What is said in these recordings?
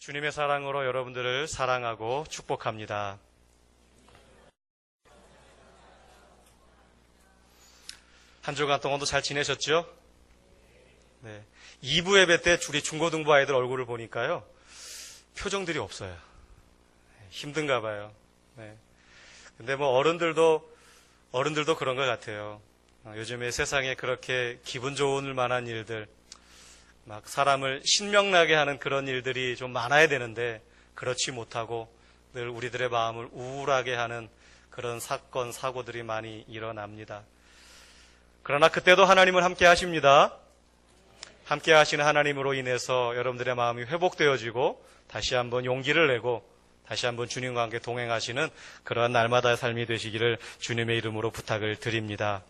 주님의 사랑으로 여러분들을 사랑하고 축복합니다. 한 주간 동안도 잘 지내셨죠? 네. 2부 예배 때 우리 중고등부 아이들 얼굴을 보니까요, 표정들이 없어요. 힘든가 봐요. 네. 근데 어른들도 그런 것 같아요. 요즘에 세상에 그렇게 기분 좋을 만한 일들, 막 사람을 신명나게 하는 그런 일들이 좀 많아야 되는데 그렇지 못하고 늘 우리들의 마음을 우울하게 하는 그런 사건, 사고들이 많이 일어납니다. 그러나 그때도 하나님은 함께 하십니다. 함께 하시는 하나님으로 인해서 여러분들의 마음이 회복되어지고 다시 한번 용기를 내고 다시 한번 주님과 함께 동행하시는 그러한 날마다의 삶이 되시기를 주님의 이름으로 부탁을 드립니다.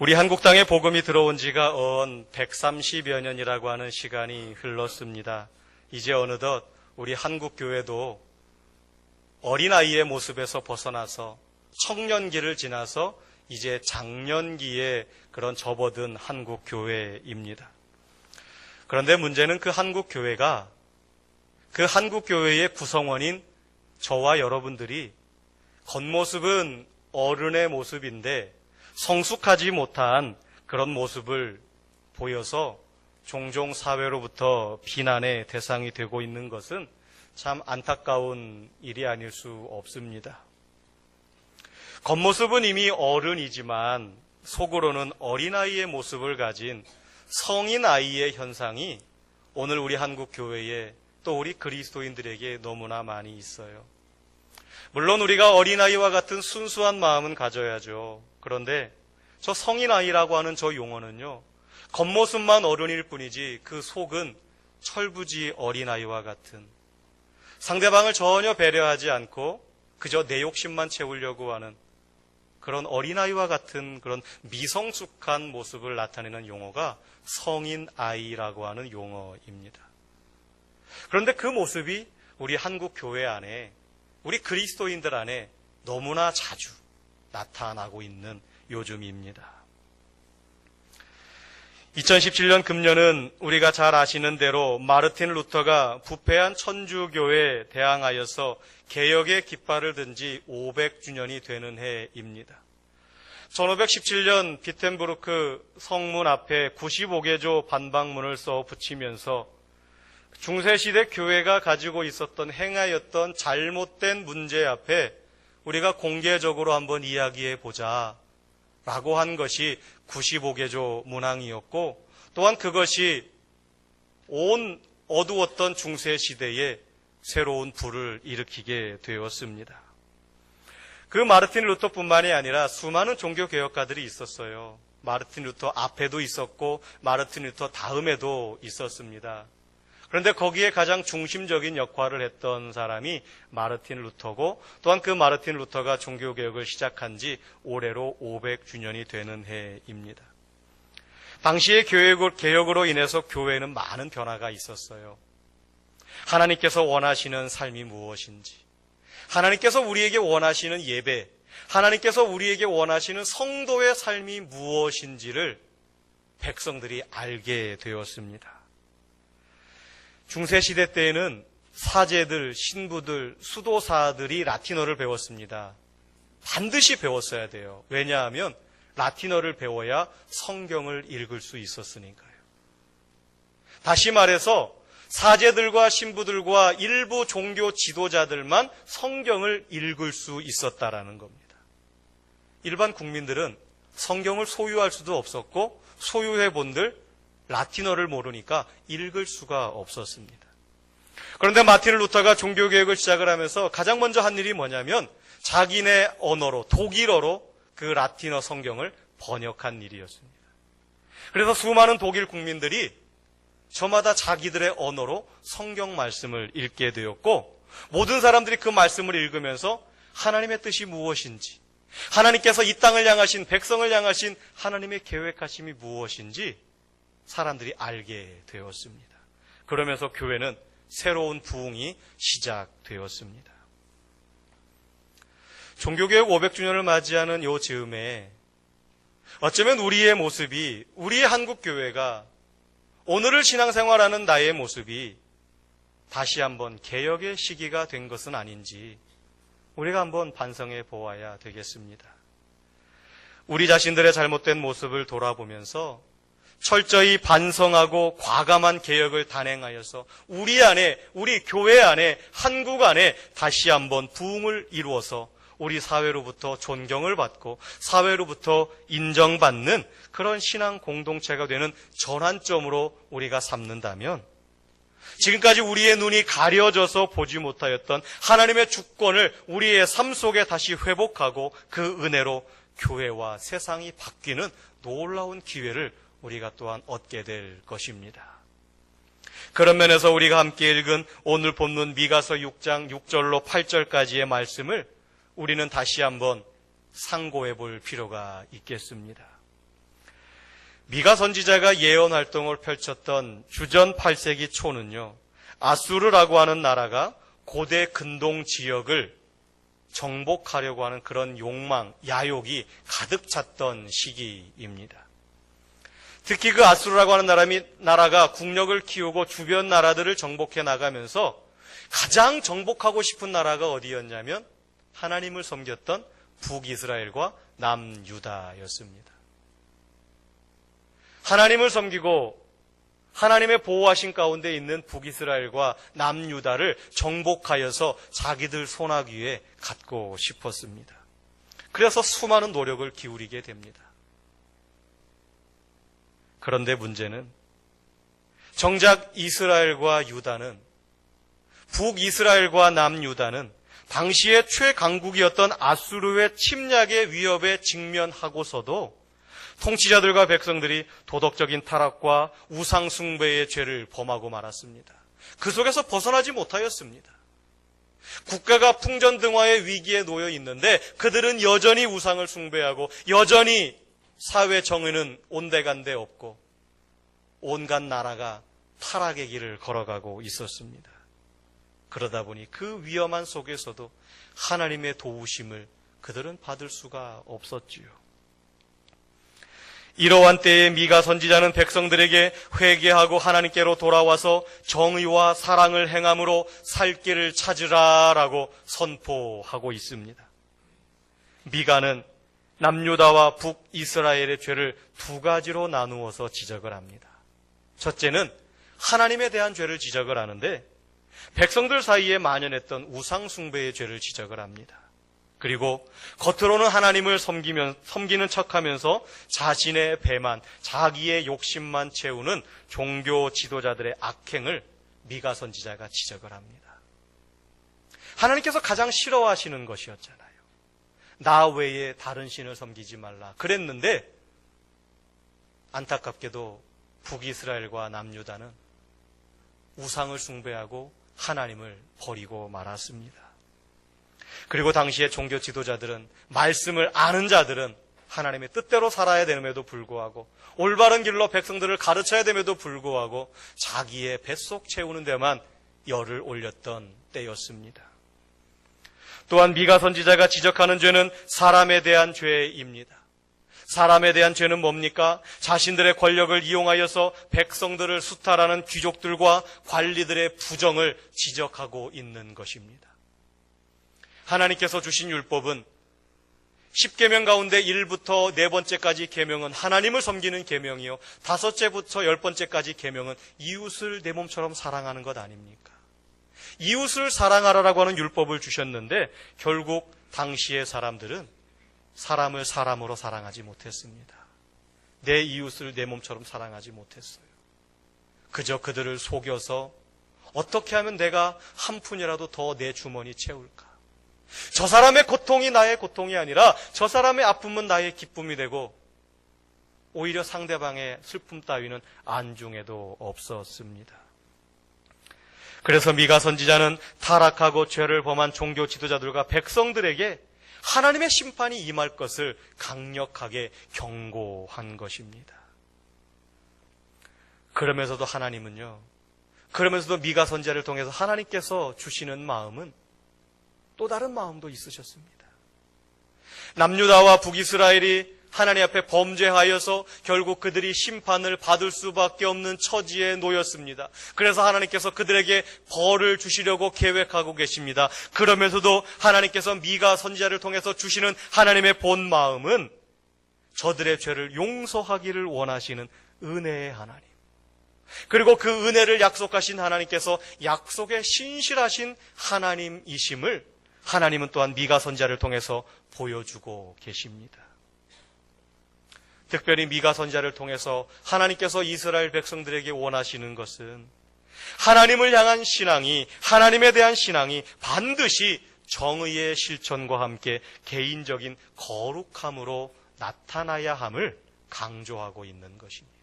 우리 한국 땅에 복음이 들어온 지가 130여 년이라고 하는 시간이 흘렀습니다. 이제 어느덧 우리 한국 교회도 어린아이의 모습에서 벗어나서 청년기를 지나서 이제 장년기에 그런 접어든 한국 교회입니다. 그런데 문제는 그 한국 교회가 그 한국 교회의 구성원인 저와 여러분들이 겉모습은 어른의 모습인데 성숙하지 못한 그런 모습을 보여서 종종 사회로부터 비난의 대상이 되고 있는 것은 참 안타까운 일이 아닐 수 없습니다. 겉모습은 이미 어른이지만 속으로는 어린아이의 모습을 가진 성인아이의 현상이 오늘 우리 한국 교회에 또 우리 그리스도인들에게 너무나 많이 있어요. 물론 우리가 어린아이와 같은 순수한 마음은 가져야죠. 그런데 저 성인아이라고 하는 저 용어는요, 겉모습만 어른일 뿐이지 그 속은 철부지 어린아이와 같은, 상대방을 전혀 배려하지 않고 그저 내 욕심만 채우려고 하는 그런 어린아이와 같은 그런 미성숙한 모습을 나타내는 용어가 성인아이라고 하는 용어입니다. 그런데 그 모습이 우리 한국 교회 안에, 우리 그리스도인들 안에 너무나 자주 나타나고 있는 요즘입니다. 2017년 금년은 우리가 잘 아시는 대로 마르틴 루터가 부패한 천주교에 대항하여서 개혁의 깃발을 든 지 500주년이 되는 해입니다. 1517년 비텐부르크 성문 앞에 95개조 반박문을 써 붙이면서 중세시대 교회가 가지고 있었던 행하였던 잘못된 문제 앞에 우리가 공개적으로 한번 이야기해 보자 라고 한 것이 95개조 문항이었고, 또한 그것이 온 어두웠던 중세시대에 새로운 불을 일으키게 되었습니다. 그 마르틴 루터뿐만이 아니라 수많은 종교개혁가들이 있었어요. 마르틴 루터 앞에도 있었고 마르틴 루터 다음에도 있었습니다. 그런데 거기에 가장 중심적인 역할을 했던 사람이 마르틴 루터고, 또한 그 마르틴 루터가 종교개혁을 시작한 지 올해로 500주년이 되는 해입니다. 당시의 개혁으로 인해서 교회에는 많은 변화가 있었어요. 하나님께서 원하시는 삶이 무엇인지, 하나님께서 우리에게 원하시는 예배, 하나님께서 우리에게 원하시는 성도의 삶이 무엇인지를 백성들이 알게 되었습니다. 중세시대 때에는 사제들, 신부들, 수도사들이 라틴어를 배웠습니다. 반드시 배웠어야 돼요. 왜냐하면 라틴어를 배워야 성경을 읽을 수 있었으니까요. 다시 말해서 사제들과 신부들과 일부 종교 지도자들만 성경을 읽을 수 있었다라는 겁니다. 일반 국민들은 성경을 소유할 수도 없었고 소유해 본들 라틴어를 모르니까 읽을 수가 없었습니다. 그런데 마틴 루터가 종교개혁을 시작을 하면서 가장 먼저 한 일이 뭐냐면 자기네 언어로, 독일어로 그 라틴어 성경을 번역한 일이었습니다. 그래서 수많은 독일 국민들이 저마다 자기들의 언어로 성경 말씀을 읽게 되었고, 모든 사람들이 그 말씀을 읽으면서 하나님의 뜻이 무엇인지, 하나님께서 이 땅을 향하신, 백성을 향하신 하나님의 계획하심이 무엇인지 사람들이 알게 되었습니다. 그러면서 교회는 새로운 부흥이 시작되었습니다. 종교개혁 500주년을 맞이하는 요 즈음에 어쩌면 우리의 모습이, 우리의 한국교회가, 오늘을 신앙생활하는 나의 모습이 다시 한번 개혁의 시기가 된 것은 아닌지 우리가 한번 반성해 보아야 되겠습니다. 우리 자신들의 잘못된 모습을 돌아보면서 철저히 반성하고 과감한 개혁을 단행하여서 우리 안에, 우리 교회 안에, 한국 안에 다시 한번 부흥을 이루어서 우리 사회로부터 존경을 받고 사회로부터 인정받는 그런 신앙 공동체가 되는 전환점으로 우리가 삼는다면 지금까지 우리의 눈이 가려져서 보지 못하였던 하나님의 주권을 우리의 삶 속에 다시 회복하고 그 은혜로 교회와 세상이 바뀌는 놀라운 기회를 우리가 또한 얻게 될 것입니다. 그런 면에서 우리가 함께 읽은 오늘 본문 미가서 6장 6절로 8절까지의 말씀을 우리는 다시 한번 상고해 볼 필요가 있겠습니다. 미가 선지자가 예언 활동을 펼쳤던 주전 8세기 초는요, 아수르라고 하는 나라가 고대 근동 지역을 정복하려고 하는 그런 욕망, 야욕이 가득 찼던 시기입니다. 특히 그 아수르라고 하는 나라가 국력을 키우고 주변 나라들을 정복해 나가면서 가장 정복하고 싶은 나라가 어디였냐면 하나님을 섬겼던 북이스라엘과 남유다였습니다. 하나님을 섬기고 하나님의 보호하신 가운데 있는 북이스라엘과 남유다를 정복하여서 자기들 손아귀 위에 갖고 싶었습니다. 그래서 수많은 노력을 기울이게 됩니다. 그런데 문제는 정작 이스라엘과 유다는, 북이스라엘과 남유다는 당시의 최강국이었던 아수르의 침략의 위협에 직면하고서도 통치자들과 백성들이 도덕적인 타락과 우상 숭배의 죄를 범하고 말았습니다. 그 속에서 벗어나지 못하였습니다. 국가가 풍전등화의 위기에 놓여 있는데 그들은 여전히 우상을 숭배하고 여전히 사회 정의는 온데간데 없고 온갖 나라가 타락의 길을 걸어가고 있었습니다. 그러다 보니 그 위험한 속에서도 하나님의 도우심을 그들은 받을 수가 없었지요. 이러한 때에 미가 선지자는 백성들에게 회개하고 하나님께로 돌아와서 정의와 사랑을 행함으로 살 길을 찾으라라고 선포하고 있습니다. 미가는 남유다와 북이스라엘의 죄를 두 가지로 나누어서 지적을 합니다. 첫째는 하나님에 대한 죄를 지적을 하는데 백성들 사이에 만연했던 우상 숭배의 죄를 지적을 합니다. 그리고 겉으로는 하나님을 섬기는 척하면서 자신의 배만, 자기의 욕심만 채우는 종교 지도자들의 악행을 미가 선지자가 지적을 합니다. 하나님께서 가장 싫어하시는 것이었잖아요. 나 외에 다른 신을 섬기지 말라 그랬는데 안타깝게도 북이스라엘과 남유다는 우상을 숭배하고 하나님을 버리고 말았습니다. 그리고 당시의 종교 지도자들은, 말씀을 아는 자들은 하나님의 뜻대로 살아야 됨에도 불구하고 올바른 길로 백성들을 가르쳐야 됨에도 불구하고 자기의 뱃속 채우는 데만 열을 올렸던 때였습니다. 또한 미가 선지자가 지적하는 죄는 사람에 대한 죄입니다. 사람에 대한 죄는 뭡니까? 자신들의 권력을 이용하여서 백성들을 수탈하는 귀족들과 관리들의 부정을 지적하고 있는 것입니다. 하나님께서 주신 율법은 10계명 가운데 1부터 4번째까지 계명은 하나님을 섬기는 계명이요 5째부터 10번째까지 계명은 이웃을 내 몸처럼 사랑하는 것 아닙니까? 이웃을 사랑하라라고 하는 율법을 주셨는데 결국 당시의 사람들은 사람을 사람으로 사랑하지 못했습니다. 내 이웃을 내 몸처럼 사랑하지 못했어요. 그저 그들을 속여서 어떻게 하면 내가 한 푼이라도 더 내 주머니 채울까? 저 사람의 고통이 나의 고통이 아니라 저 사람의 아픔은 나의 기쁨이 되고 오히려 상대방의 슬픔 따위는 안중에도 없었습니다. 그래서 미가 선지자는 타락하고 죄를 범한 종교 지도자들과 백성들에게 하나님의 심판이 임할 것을 강력하게 경고한 것입니다. 그러면서도 미가 선지자를 통해서 하나님께서 주시는 마음은 또 다른 마음도 있으셨습니다. 남유다와 북이스라엘이 하나님 앞에 범죄하여서 결국 그들이 심판을 받을 수밖에 없는 처지에 놓였습니다. 그래서 하나님께서 그들에게 벌을 주시려고 계획하고 계십니다. 그러면서도 하나님께서 미가 선지자를 통해서 주시는 하나님의 본 마음은 저들의 죄를 용서하기를 원하시는 은혜의 하나님, 그리고 그 은혜를 약속하신 하나님께서 약속에 신실하신 하나님이심을 하나님은 또한 미가 선지자를 통해서 보여주고 계십니다. 특별히 미가 선지자를 통해서 하나님께서 이스라엘 백성들에게 원하시는 것은 하나님을 향한 신앙이, 하나님에 대한 신앙이 반드시 정의의 실천과 함께 개인적인 거룩함으로 나타나야 함을 강조하고 있는 것입니다.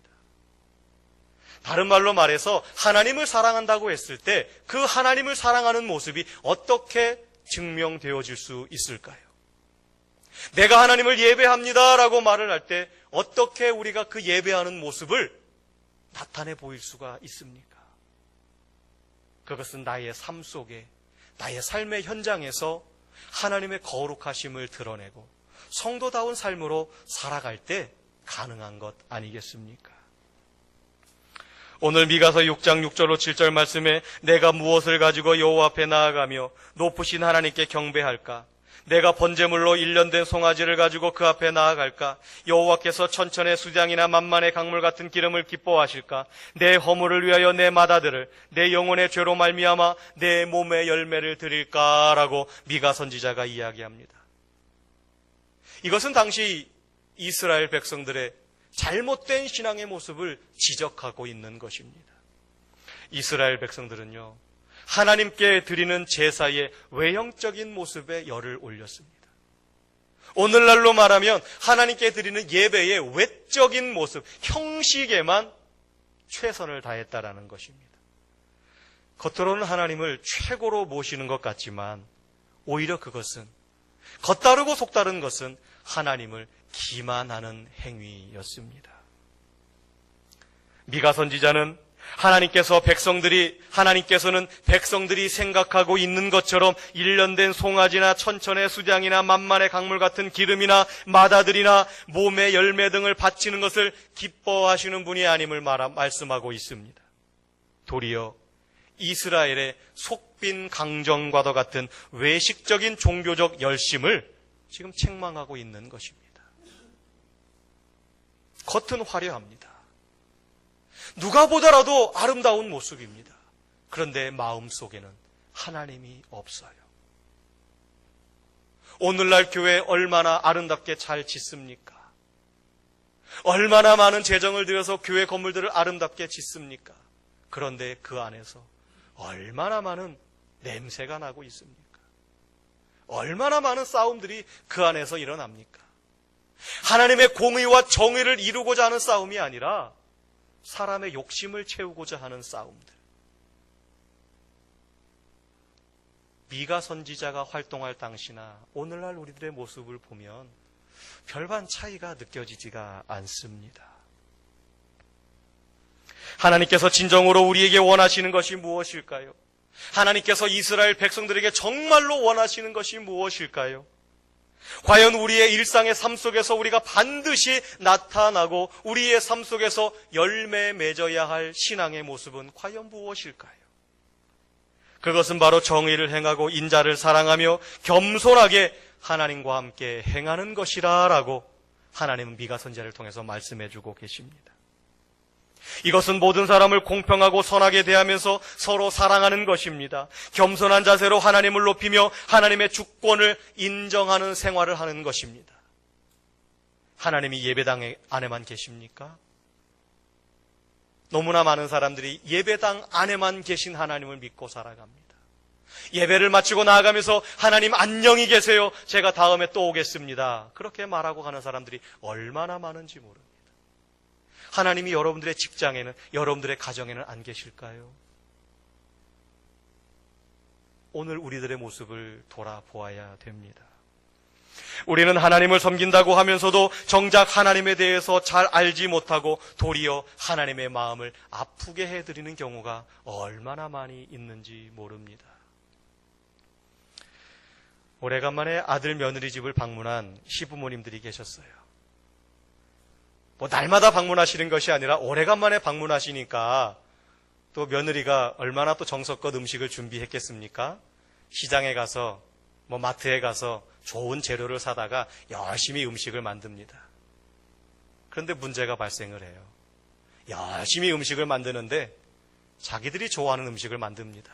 다른 말로 말해서 하나님을 사랑한다고 했을 때 그 하나님을 사랑하는 모습이 어떻게 증명되어질 수 있을까요? 내가 하나님을 예배합니다라고 말을 할 때 어떻게 우리가 그 예배하는 모습을 나타내 보일 수가 있습니까? 그것은 나의 삶 속에, 나의 삶의 현장에서 하나님의 거룩하심을 드러내고 성도다운 삶으로 살아갈 때 가능한 것 아니겠습니까? 오늘 미가서 6장 6절로 7절 말씀에 내가 무엇을 가지고 여호와 앞에 나아가며 높으신 하나님께 경배할까? 내가 번제물로 일련된 송아지를 가지고 그 앞에 나아갈까? 여호와께서 천천의 수장이나 만만의 강물 같은 기름을 기뻐하실까? 내 허물을 위하여 내 맏아들을, 내 영혼의 죄로 말미암아 내 몸의 열매를 드릴까라고 미가 선지자가 이야기합니다. 이것은 당시 이스라엘 백성들의 잘못된 신앙의 모습을 지적하고 있는 것입니다. 이스라엘 백성들은요, 하나님께 드리는 제사의 외형적인 모습에 열을 올렸습니다. 오늘날로 말하면 하나님께 드리는 예배의 외적인 모습, 형식에만 최선을 다했다라는 것입니다. 겉으로는 하나님을 최고로 모시는 것 같지만 오히려 그것은, 겉다르고 속다른 것은 하나님을 기만하는 행위였습니다. 미가 선지자는 하나님께서는 백성들이 생각하고 있는 것처럼 일련된 송아지나 천천의 수장이나 만만의 강물 같은 기름이나 맏아들이나 몸의 열매 등을 바치는 것을 기뻐하시는 분이 아님을 말씀하고 있습니다. 도리어 이스라엘의 속빈 강정과도 같은 외식적인 종교적 열심을 지금 책망하고 있는 것입니다. 겉은 화려합니다. 누가 보더라도 아름다운 모습입니다. 그런데 마음속에는 하나님이 없어요. 오늘날 교회 얼마나 아름답게 잘 짓습니까? 얼마나 많은 재정을 들여서 교회 건물들을 아름답게 짓습니까? 그런데 그 안에서 얼마나 많은 냄새가 나고 있습니까? 얼마나 많은 싸움들이 그 안에서 일어납니까? 하나님의 공의와 정의를 이루고자 하는 싸움이 아니라 사람의 욕심을 채우고자 하는 싸움들. 미가 선지자가 활동할 당시나 오늘날 우리들의 모습을 보면 별반 차이가 느껴지지가 않습니다. 하나님께서 진정으로 우리에게 원하시는 것이 무엇일까요? 하나님께서 이스라엘 백성들에게 정말로 원하시는 것이 무엇일까요? 과연 우리의 일상의 삶 속에서 우리가 반드시 나타나고 우리의 삶 속에서 열매 맺어야 할 신앙의 모습은 과연 무엇일까요? 그것은 바로 정의를 행하고 인자를 사랑하며 겸손하게 하나님과 함께 행하는 것이라라고 하나님은 미가 선지자를 통해서 말씀해주고 계십니다. 이것은 모든 사람을 공평하고 선하게 대하면서 서로 사랑하는 것입니다. 겸손한 자세로 하나님을 높이며 하나님의 주권을 인정하는 생활을 하는 것입니다. 하나님이 예배당 안에만 계십니까? 너무나 많은 사람들이 예배당 안에만 계신 하나님을 믿고 살아갑니다. 예배를 마치고 나아가면서 하나님 안녕히 계세요. 제가 다음에 또 오겠습니다. 그렇게 말하고 가는 사람들이 얼마나 많은지 모릅니다. 하나님이 여러분들의 직장에는, 여러분들의 가정에는 안 계실까요? 오늘 우리들의 모습을 돌아보아야 됩니다. 우리는 하나님을 섬긴다고 하면서도 정작 하나님에 대해서 잘 알지 못하고 도리어 하나님의 마음을 아프게 해드리는 경우가 얼마나 많이 있는지 모릅니다. 오래간만에 아들 며느리 집을 방문한 시부모님들이 계셨어요. 뭐 날마다 방문하시는 것이 아니라 오래간만에 방문하시니까 또 며느리가 얼마나 또 정성껏 음식을 준비했겠습니까? 시장에 가서 뭐 마트에 가서 좋은 재료를 사다가 열심히 음식을 만듭니다. 그런데 문제가 발생을 해요. 열심히 음식을 만드는데 자기들이 좋아하는 음식을 만듭니다.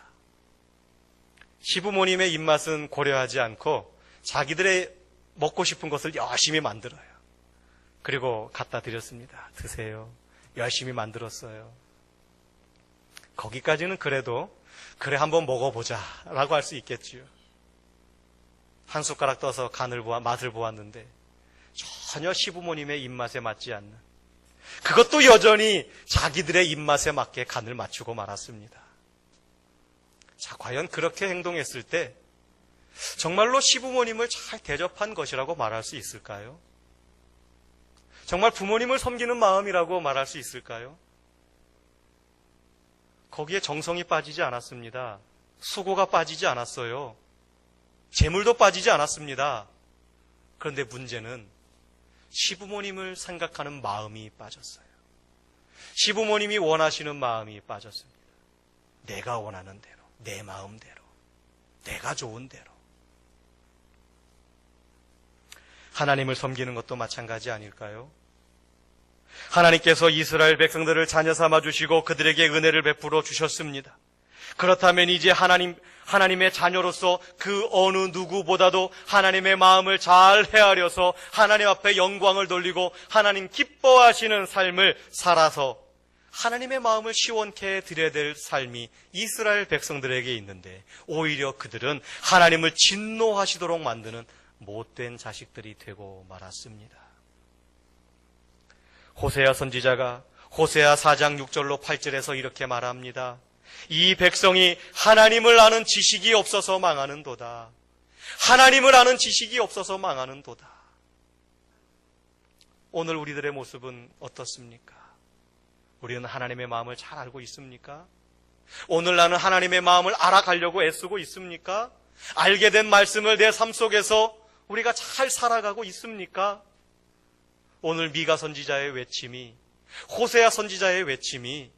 시부모님의 입맛은 고려하지 않고 자기들의 먹고 싶은 것을 열심히 만들어요. 그리고 갖다 드렸습니다. 드세요. 열심히 만들었어요. 거기까지는 그래도 그래 한번 먹어보자 라고 할 수 있겠지요. 한 숟가락 떠서 맛을 보았는데 전혀 시부모님의 입맛에 맞지 않는, 그것도 여전히 자기들의 입맛에 맞게 간을 맞추고 말았습니다. 자, 과연 그렇게 행동했을 때 정말로 시부모님을 잘 대접한 것이라고 말할 수 있을까요? 정말 부모님을 섬기는 마음이라고 말할 수 있을까요? 거기에 정성이 빠지지 않았습니다. 수고가 빠지지 않았어요. 재물도 빠지지 않았습니다. 그런데 문제는 시부모님을 생각하는 마음이 빠졌어요. 시부모님이 원하시는 마음이 빠졌습니다. 내가 원하는 대로, 내 마음대로, 내가 좋은 대로. 하나님을 섬기는 것도 마찬가지 아닐까요? 하나님께서 이스라엘 백성들을 자녀 삼아 주시고 그들에게 은혜를 베풀어 주셨습니다. 그렇다면 이제 하나님의 자녀로서 그 어느 누구보다도 하나님의 마음을 잘 헤아려서 하나님 앞에 영광을 돌리고 하나님 기뻐하시는 삶을 살아서 하나님의 마음을 시원케 드려야 될 삶이 이스라엘 백성들에게 있는데, 오히려 그들은 하나님을 진노하시도록 만드는 못된 자식들이 되고 말았습니다. 호세아 선지자가 호세아 4장 6절로 8절에서 이렇게 말합니다. 이 백성이 하나님을 아는 지식이 없어서 망하는도다. 하나님을 아는 지식이 없어서 망하는도다. 오늘 우리들의 모습은 어떻습니까? 우리는 하나님의 마음을 잘 알고 있습니까? 오늘 나는 하나님의 마음을 알아가려고 애쓰고 있습니까? 알게 된 말씀을 내 삶 속에서 우리가 잘 살아가고 있습니까? 오늘 미가 선지자의 외침이, 호세아 선지자의 외침이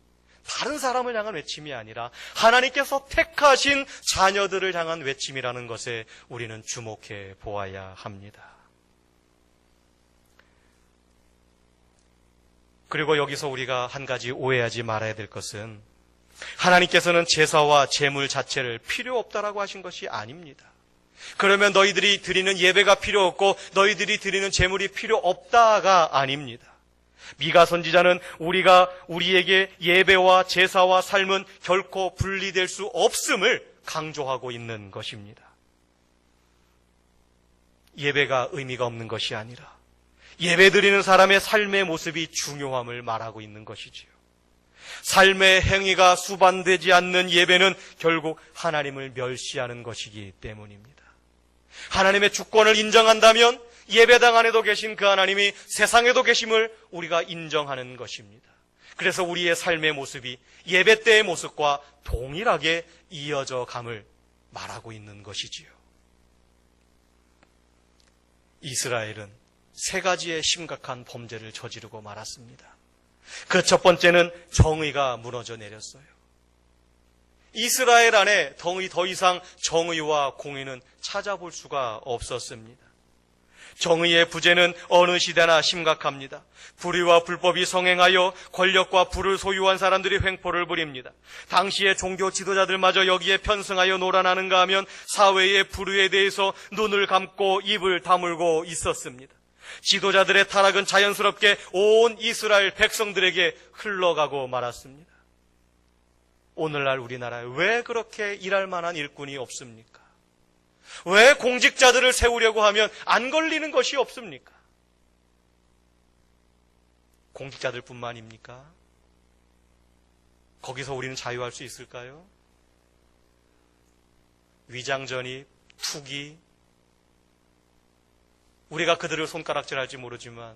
다른 사람을 향한 외침이 아니라 하나님께서 택하신 자녀들을 향한 외침이라는 것에 우리는 주목해 보아야 합니다. 그리고 여기서 우리가 한 가지 오해하지 말아야 될 것은, 하나님께서는 제사와 제물 자체를 필요 없다라고 하신 것이 아닙니다. 그러면 너희들이 드리는 예배가 필요 없고 너희들이 드리는 제물이 필요 없다가 아닙니다. 미가 선지자는 우리에게 예배와 제사와 삶은 결코 분리될 수 없음을 강조하고 있는 것입니다. 예배가 의미가 없는 것이 아니라 예배드리는 사람의 삶의 모습이 중요함을 말하고 있는 것이지요. 삶의 행위가 수반되지 않는 예배는 결국 하나님을 멸시하는 것이기 때문입니다. 하나님의 주권을 인정한다면 예배당 안에도 계신 그 하나님이 세상에도 계심을 우리가 인정하는 것입니다. 그래서 우리의 삶의 모습이 예배 때의 모습과 동일하게 이어져 감을 말하고 있는 것이지요. 이스라엘은 세 가지의 심각한 범죄를 저지르고 말았습니다. 그 첫 번째는 정의가 무너져 내렸어요. 이스라엘 안에 더 이상 정의와 공의는 찾아볼 수가 없었습니다. 정의의 부재는 어느 시대나 심각합니다. 불의와 불법이 성행하여 권력과 부를 소유한 사람들이 횡포를 부립니다. 당시의 종교 지도자들마저 여기에 편승하여 놀아나는가 하면 사회의 불의에 대해서 눈을 감고 입을 다물고 있었습니다. 지도자들의 타락은 자연스럽게 온 이스라엘 백성들에게 흘러가고 말았습니다. 오늘날 우리나라에 왜 그렇게 일할 만한 일꾼이 없습니까? 왜 공직자들을 세우려고 하면 안 걸리는 것이 없습니까? 공직자들뿐만입니까? 거기서 우리는 자유할 수 있을까요? 위장전입, 투기, 우리가 그들을 손가락질할지 모르지만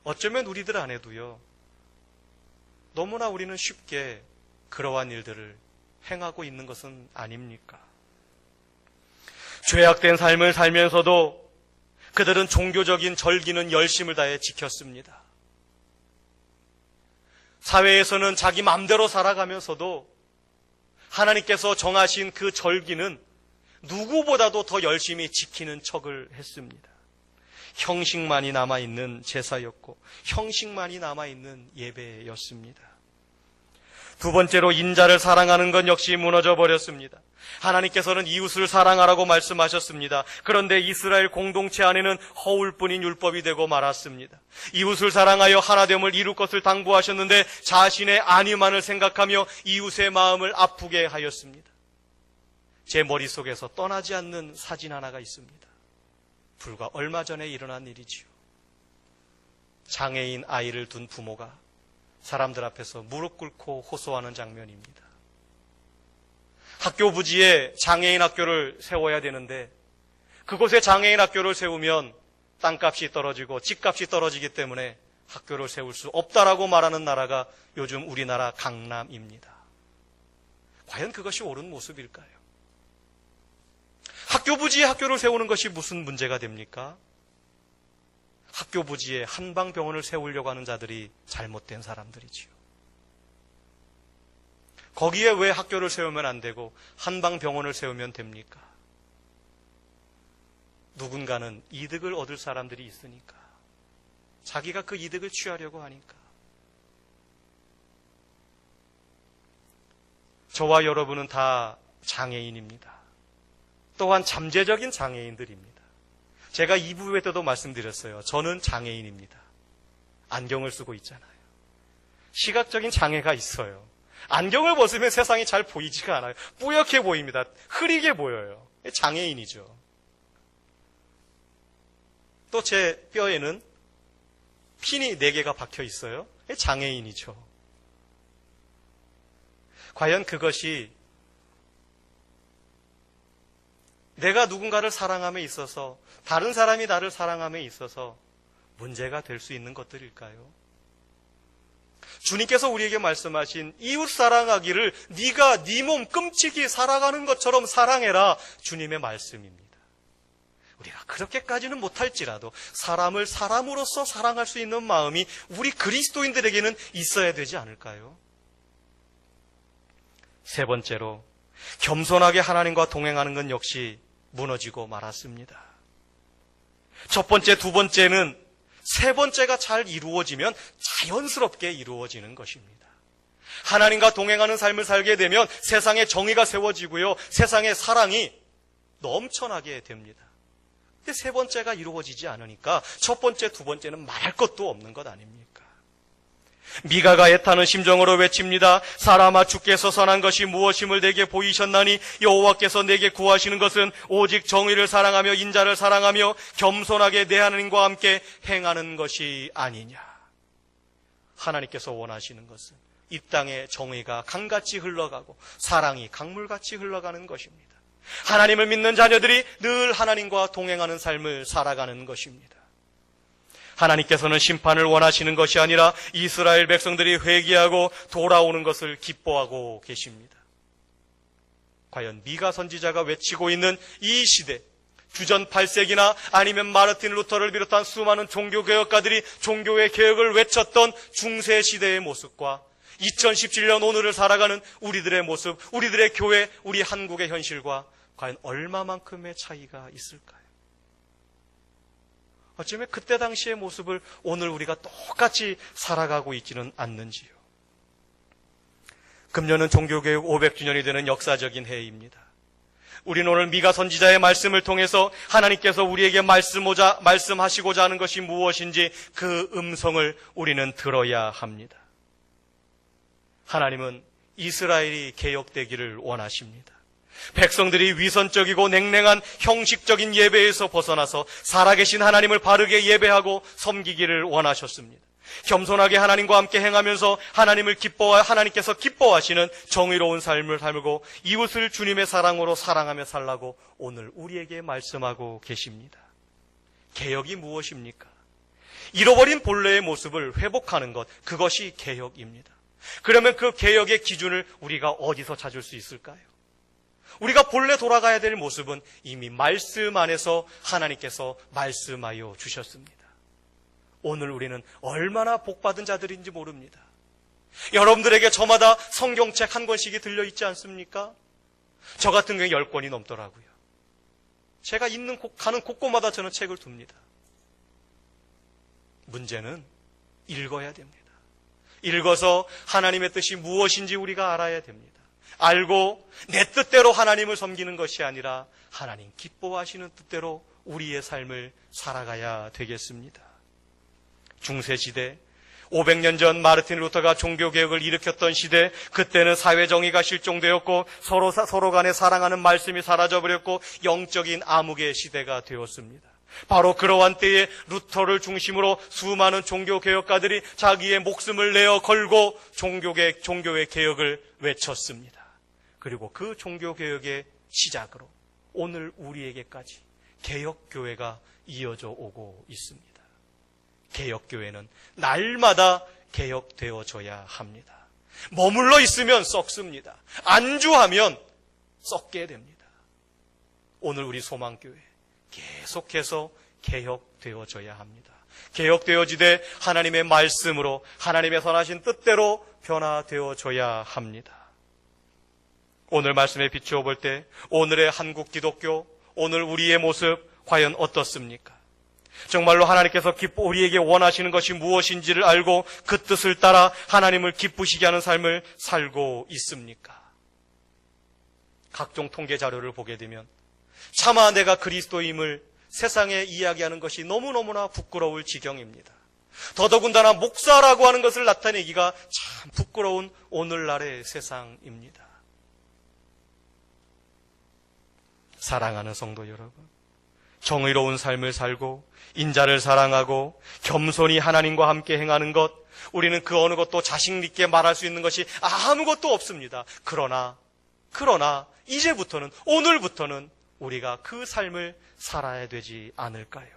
어쩌면 우리들 안에도요, 너무나 우리는 쉽게 그러한 일들을 행하고 있는 것은 아닙니까? 죄악된 삶을 살면서도 그들은 종교적인 절기는 열심을 다해 지켰습니다. 사회에서는 자기 맘대로 살아가면서도 하나님께서 정하신 그 절기는 누구보다도 더 열심히 지키는 척을 했습니다. 형식만이 남아있는 제사였고 형식만이 남아있는 예배였습니다. 두 번째로 인자를 사랑하는 것 역시 무너져 버렸습니다. 하나님께서는 이웃을 사랑하라고 말씀하셨습니다. 그런데 이스라엘 공동체 안에는 허울뿐인 율법이 되고 말았습니다. 이웃을 사랑하여 하나됨을 이룰 것을 당부하셨는데 자신의 안위만을 생각하며 이웃의 마음을 아프게 하였습니다. 제 머릿속에서 떠나지 않는 사진 하나가 있습니다. 불과 얼마 전에 일어난 일이지요. 장애인 아이를 둔 부모가 사람들 앞에서 무릎 꿇고 호소하는 장면입니다. 학교 부지에 장애인 학교를 세워야 되는데 그곳에 장애인 학교를 세우면 땅값이 떨어지고 집값이 떨어지기 때문에 학교를 세울 수 없다라고 말하는 나라가 요즘 우리나라 강남입니다. 과연 그것이 옳은 모습일까요? 학교 부지에 학교를 세우는 것이 무슨 문제가 됩니까? 학교 부지에 한방병원을 세우려고 하는 자들이 잘못된 사람들이지요. 거기에 왜 학교를 세우면 안 되고 한방병원을 세우면 됩니까? 누군가는 이득을 얻을 사람들이 있으니까. 자기가 그 이득을 취하려고 하니까. 저와 여러분은 다 장애인입니다. 또한 잠재적인 장애인들입니다. 제가 2부회 때도 말씀드렸어요. 저는 장애인입니다. 안경을 쓰고 있잖아요. 시각적인 장애가 있어요. 안경을 벗으면 세상이 잘 보이지가 않아요. 뿌옇게 보입니다. 흐리게 보여요. 장애인이죠. 또 제 뼈에는 핀이 4개가 박혀 있어요. 장애인이죠. 과연 그것이 내가 누군가를 사랑함에 있어서 다른 사람이 나를 사랑함에 있어서 문제가 될 수 있는 것들일까요? 주님께서 우리에게 말씀하신 이웃 사랑하기를 네가 네 몸 끔찍이 살아가는 것처럼 사랑해라, 주님의 말씀입니다. 우리가 그렇게까지는 못할지라도 사람을 사람으로서 사랑할 수 있는 마음이 우리 그리스도인들에게는 있어야 되지 않을까요? 세 번째로 겸손하게 하나님과 동행하는 것 역시 무너지고 말았습니다. 첫 번째, 두 번째는 세 번째가 잘 이루어지면 자연스럽게 이루어지는 것입니다. 하나님과 동행하는 삶을 살게 되면 세상에 정의가 세워지고요, 세상에 사랑이 넘쳐나게 됩니다. 근데 세 번째가 이루어지지 않으니까 첫 번째, 두 번째는 말할 것도 없는 것 아닙니까? 미가가 애타는 심정으로 외칩니다. 사람아, 주께서 선한 것이 무엇임을 내게 보이셨나니 여호와께서 내게 구하시는 것은 오직 정의를 사랑하며 인자를 사랑하며 겸손하게 내 하나님과 함께 행하는 것이 아니냐. 하나님께서 원하시는 것은 이 땅에 정의가 강같이 흘러가고 사랑이 강물같이 흘러가는 것입니다. 하나님을 믿는 자녀들이 늘 하나님과 동행하는 삶을 살아가는 것입니다. 하나님께서는 심판을 원하시는 것이 아니라 이스라엘 백성들이 회개하고 돌아오는 것을 기뻐하고 계십니다. 과연 미가 선지자가 외치고 있는 이 시대, 주전 8세기나 아니면 마르틴 루터를 비롯한 수많은 종교개혁가들이 종교의 개혁을 외쳤던 중세 시대의 모습과 2017년 오늘을 살아가는 우리들의 모습, 우리들의 교회, 우리 한국의 현실과 과연 얼마만큼의 차이가 있을까요? 어쩌면 그때 당시의 모습을 오늘 우리가 똑같이 살아가고 있지는 않는지요. 금년은 종교개혁 500주년이 되는 역사적인 해입니다. 우리는 오늘 미가 선지자의 말씀을 통해서 하나님께서 우리에게 말씀하시고자 하는 것이 무엇인지 그 음성을 우리는 들어야 합니다. 하나님은 이스라엘이 개혁되기를 원하십니다. 백성들이 위선적이고 냉랭한 형식적인 예배에서 벗어나서 살아계신 하나님을 바르게 예배하고 섬기기를 원하셨습니다. 겸손하게 하나님과 함께 행하면서 하나님께서 기뻐하시는 정의로운 삶을 살고 이웃을 주님의 사랑으로 사랑하며 살라고 오늘 우리에게 말씀하고 계십니다. 개혁이 무엇입니까? 잃어버린 본래의 모습을 회복하는 것, 그것이 개혁입니다. 그러면 그 개혁의 기준을 우리가 어디서 찾을 수 있을까요? 우리가 본래 돌아가야 될 모습은 이미 말씀 안에서 하나님께서 말씀하여 주셨습니다. 오늘 우리는 얼마나 복받은 자들인지 모릅니다. 여러분들에게 저마다 성경책 한 권씩이 들려있지 않습니까? 저 같은 경우에 10권이 넘더라고요. 제가 가는 곳곳마다 저는 책을 둡니다. 문제는 읽어야 됩니다. 읽어서 하나님의 뜻이 무엇인지 우리가 알아야 됩니다. 알고 내 뜻대로 하나님을 섬기는 것이 아니라 하나님 기뻐하시는 뜻대로 우리의 삶을 살아가야 되겠습니다. 중세시대 500년 전 마르틴 루터가 종교개혁을 일으켰던 시대, 그때는 사회정의가 실종되었고 서로 간에 사랑하는 말씀이 사라져버렸고 영적인 암흑의 시대가 되었습니다. 바로 그러한 때에 루터를 중심으로 수많은 종교개혁가들이 자기의 목숨을 내어 걸고 종교의 개혁을 외쳤습니다. 그리고 그 종교개혁의 시작으로 오늘 우리에게까지 개혁교회가 이어져 오고 있습니다. 개혁교회는 날마다 개혁되어져야 합니다. 머물러 있으면 썩습니다. 안주하면 썩게 됩니다. 오늘 우리 소망교회 계속해서 개혁되어져야 합니다. 개혁되어지되 하나님의 말씀으로 하나님의 선하신 뜻대로 변화되어져야 합니다. 오늘 말씀에 비추어 볼 때 오늘의 한국 기독교, 오늘 우리의 모습 과연 어떻습니까? 정말로 하나님께서 우리에게 원하시는 것이 무엇인지를 알고 그 뜻을 따라 하나님을 기쁘시게 하는 삶을 살고 있습니까? 각종 통계 자료를 보게 되면 차마 내가 그리스도임을 세상에 이야기하는 것이 너무너무나 부끄러울 지경입니다. 더더군다나 목사라고 하는 것을 나타내기가 참 부끄러운 오늘날의 세상입니다. 사랑하는 성도 여러분, 정의로운 삶을 살고 인자를 사랑하고 겸손히 하나님과 함께 행하는 것, 우리는 그 어느 것도 자신 있게 말할 수 있는 것이 아무것도 없습니다. 그러나 이제부터는, 오늘부터는 우리가 그 삶을 살아야 되지 않을까요?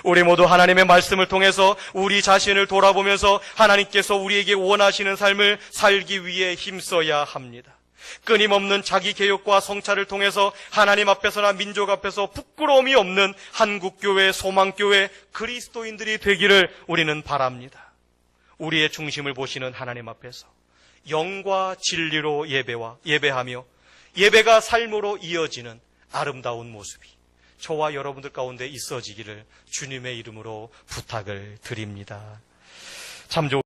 우리 모두 하나님의 말씀을 통해서 우리 자신을 돌아보면서 하나님께서 우리에게 원하시는 삶을 살기 위해 힘써야 합니다. 끊임없는 자기 개혁과 성찰을 통해서 하나님 앞에서나 민족 앞에서 부끄러움이 없는 한국교회, 소망교회, 그리스도인들이 되기를 우리는 바랍니다. 우리의 중심을 보시는 하나님 앞에서 영과 진리로 예배하며 예배가 삶으로 이어지는 아름다운 모습이 저와 여러분들 가운데 있어지기를 주님의 이름으로 부탁을 드립니다. 참 좋은